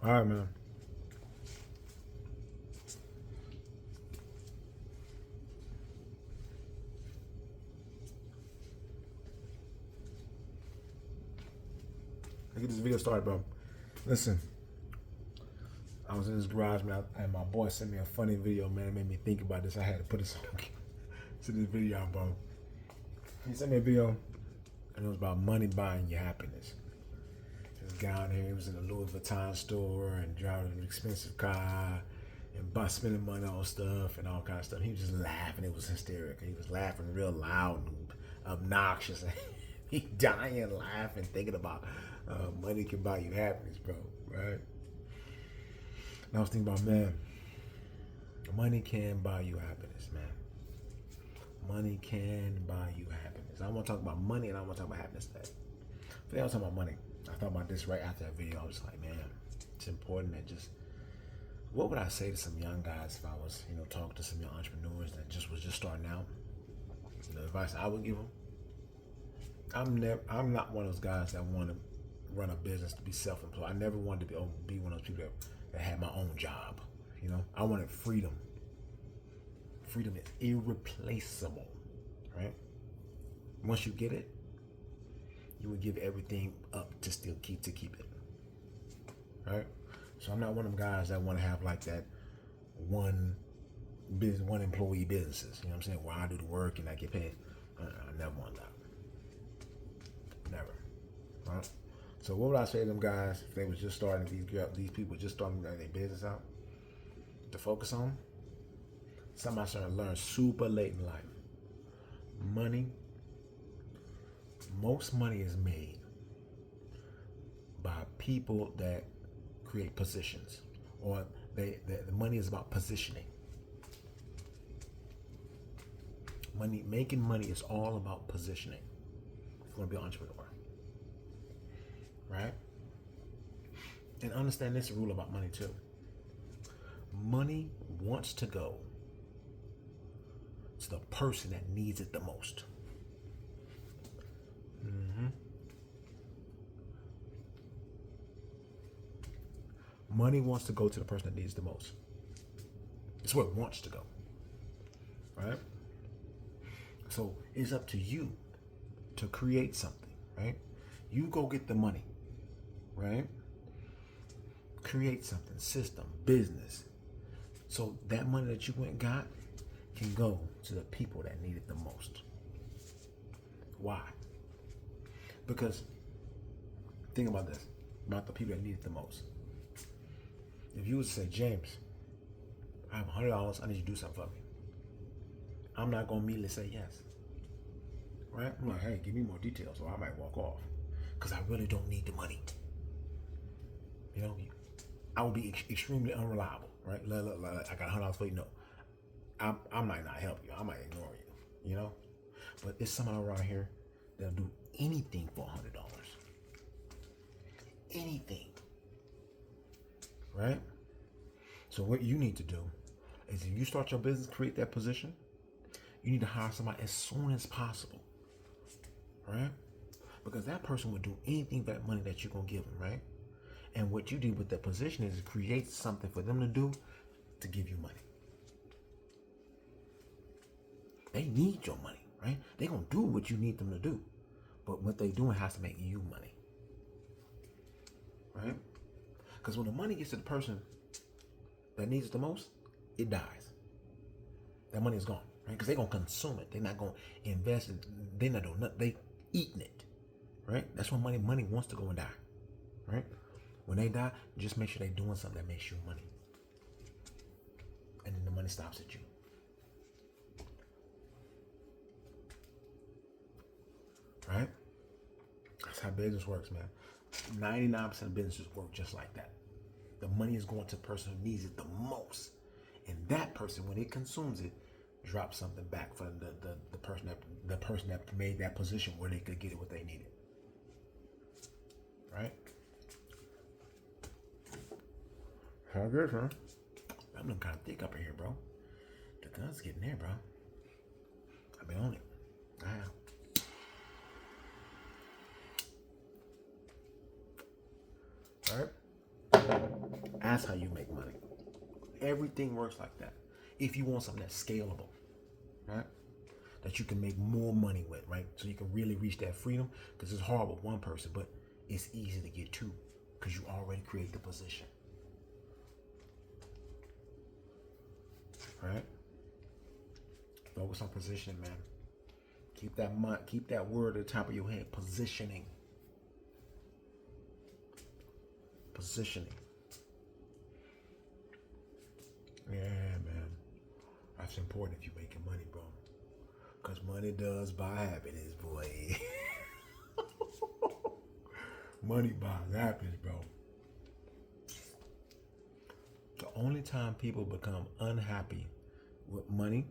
All right, man. Let's get this video started, bro. Listen, I was in this garage, man, and my boy sent me a funny video, man. It made me think about this. I had to put this on to this video, bro. He sent me a video, and it was about money buying your happiness. This guy out here, he was in a Louis Vuitton store and driving an expensive car and spending money on stuff and all kind of stuff. He was just laughing. It was hysterical. He was laughing real loud and obnoxious. He dying laughing, thinking about money can buy you happiness, bro. Right? And I was thinking about, man, money can buy you happiness, man. Money can buy you happiness. I want to talk about money and I want to talk about happiness today. Today I was talking about money. I thought about this right after that video. I was like, man, it's important that just, what would I say to some young guys if I was, talking to some young entrepreneurs that was just starting out? The advice I would give them. I'm not one of those guys that want to run a business to be self-employed. I never wanted to be one of those people that had my own job. I wanted freedom. Freedom is irreplaceable, right? Once you get it, you would give everything up to still keep it, right? So I'm not one of them guys that want to have like that one employee businesses. You know what I'm saying? Where I do the work and I get paid. I never want that. Never. Right? So what would I say to them guys if they was just starting, these people just starting their business out, to focus on? Something I started to learn super late in life. Most money is made by people that create positions, or the money is about positioning. Making money is all about positioning. If you want to be an entrepreneur, right? And understand this rule about money too. Money wants to go to the person that needs it the most. Money wants to go to the person that needs the most. It's where it wants to go, right? So it's up to you to create something, right? You go get the money, right? Create something, system, business. So that money that you went and got can go to the people that need it the most. Why? Because think about this, about the people that need it the most. If you would say, James, I have $100, I need you to do something for me, I'm not going to immediately say yes. Right? I'm like, hey, give me more details, or I might walk off. Because I really don't need the money. I will be extremely unreliable, right? I got $100 for you. No, I might not help you. I might ignore you, But there's someone around here that'll do anything for $100. Anything. Right? So what you need to do is, if you start your business, create that position, you need to hire somebody as soon as possible. Right? Because that person will do anything for that money that you're going to give them, right? And what you do with that position is create something for them to do to give you money. They need your money, right? They're going to do what you need them to do. But what they're doing has to make you money. Right? Because when the money gets to the person that needs it the most, it dies. That money is gone, right? Because they're going to consume it. They're not going to invest in it. They're not doing nothing. They eating it, right? That's when money wants to go and die, right? When they die, just make sure they're doing something that makes you money. And then the money stops at you. Right? That's how business works, man. 99% of businesses work just like that. The money is going to the person who needs it the most. And that person, when it consumes it, drops something back for the person that made that position where they could get it what they needed. Right? How good, huh? I'm looking kind of thick up in here, bro. The gun's getting there, bro. I've been on it. I have. All right. That's how you make money. Everything works like that. If you want something that's scalable, right? That you can make more money with, right? So you can really reach that freedom, because it's hard with one person, but it's easy to get two because you already create the position, right? Focus on positioning, man. Keep that word at the top of your head. Positioning. Positioning. Yeah, man. That's important if you're making money, bro. Because money does buy happiness, boy. Money buys happiness, bro. The only time people become unhappy with money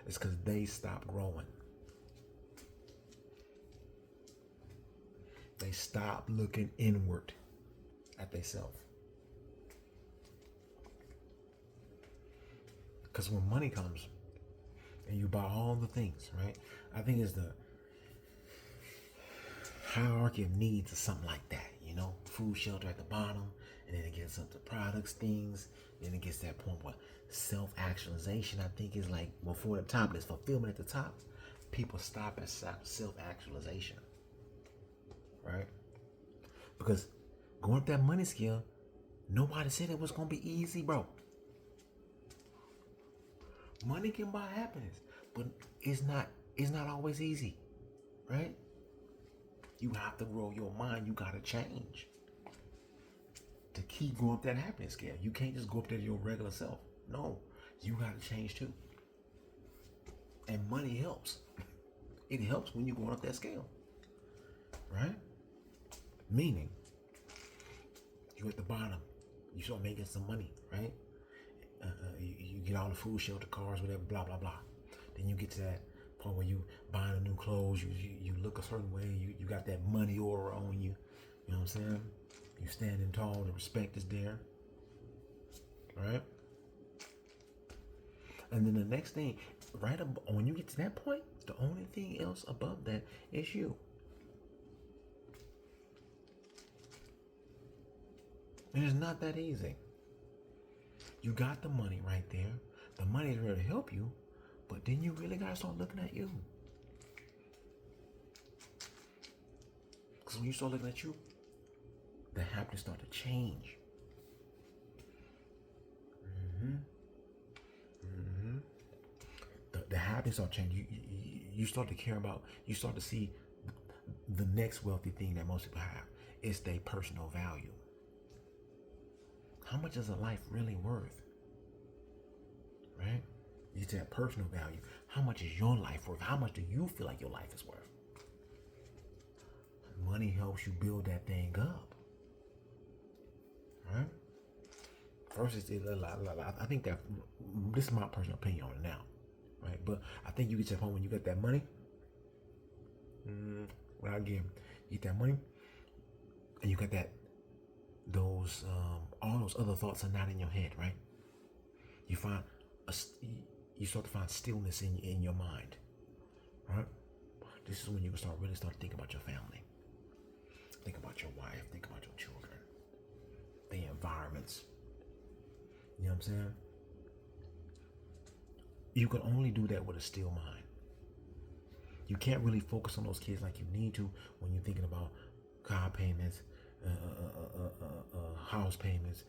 is because they stop growing. They stop looking inward at themselves. Because when money comes and you buy all the things, right? I think it's the hierarchy of needs or something like that, you know? Food, shelter at the bottom, and then it gets up to products, things, then it gets to that point where self-actualization, I think, is like before the top. There's fulfillment at the top. People stop at self-actualization, right? Because going up that money scale, nobody said it was going to be easy, bro. Money can buy happiness, but it's not always easy, right? You have to grow your mind. You got to change to keep going up that happiness scale. You can't just go up there to your regular self. No, you got to change too. And money helps. It helps when you're going up that scale, right? Meaning, you're at the bottom. You start making some money, right? You get all the food, shelter, cars, whatever, blah, blah, blah. Then you get to that point where you buying a new clothes, you look a certain way, you got that money aura on you. You know what I'm saying? You standing tall, the respect is there. Right? And then the next thing, when you get to that point, the only thing else above that is you. And it's not that easy. You got the money right there. The money is ready to help you, but then you really gotta start looking at you. Because when you start looking at you, the happiness start to change. The happiness start changing. You start to care about. You start to see the next wealthy thing that most people have. It's their personal value. How much is a life really worth? Right? You say personal value. How much is your life worth? How much do you feel like your life is worth? Money helps you build that thing up. Right? First, I think that this is my personal opinion on it now. Right? But I think you get to the point when you get that money. Well, again, you get that money, and you got those all those other thoughts are not in your head, right? You start to find stillness in your mind, right? This is when you can really start thinking about your family, think about your wife, think about your children, the environments. You know what I'm saying? You can only do that with a still mind. You can't really focus on those kids like you need to when you're thinking about car payments, house payments,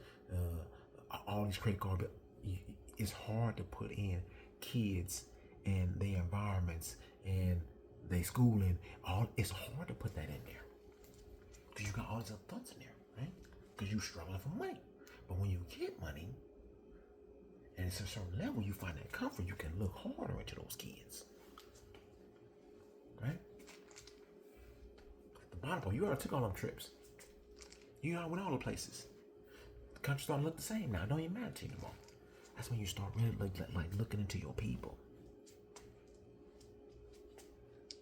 all these credit card bills. It's hard to put in kids and their environments and their schooling. It's hard to put that in there because you got all these other thoughts in there, right? Because you're struggling for money. But when you get money, and it's a certain level, you find that comfort. You can look harder into those kids, right? The bottom point, you already took all them trips. You already went all the places. The country starting to look the same now. It don't even matter to you anymore. That's when you start really like looking into your people.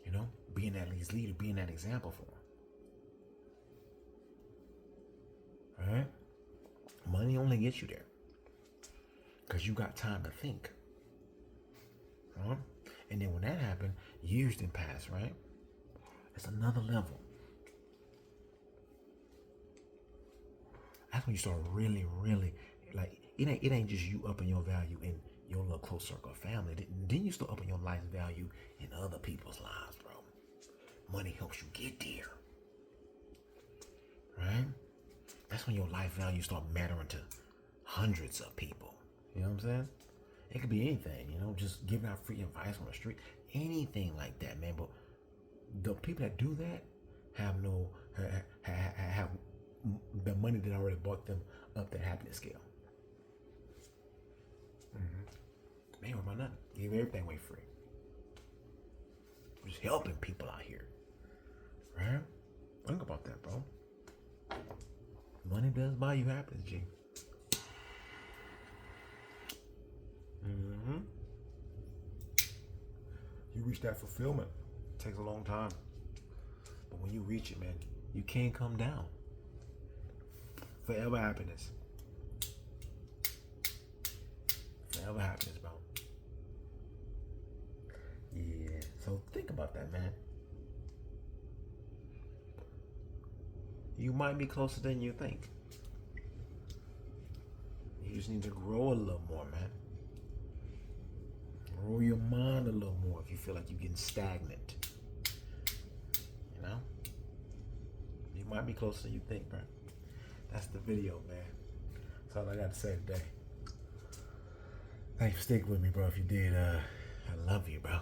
You know, being that leader, being that example for them. All right? Money only gets you there because you got time to think. Right? And then when that happened, years didn't pass, right? It's another level. That's when you start really, really, like, it ain't just you upping your value in your little close circle of family. Then you start upping your life value in other people's lives, bro. Money helps you get there, right? That's when your life value start mattering to hundreds of people. You know what I'm saying? It could be anything, just giving out free advice on the street, anything like that, man. But the people that do that have the money that already bought them up that happiness scale. They ain't worry about nothing. Give everything away free. Just helping people out here, right? Think about that, bro. Money does buy you happiness, G. You reach that fulfillment. It takes a long time. But when you reach it, man, you can't come down. Forever happiness. Forever happiness, bro. Yeah. So think about that, man. You might be closer than you think. You just need to grow a little more, man. Grow your mind a little more if you feel like you're getting stagnant. You might be closer than you think, bro. That's the video, man. That's all I got to say today. Thanks for sticking with me, bro. If you did, I love you, bro.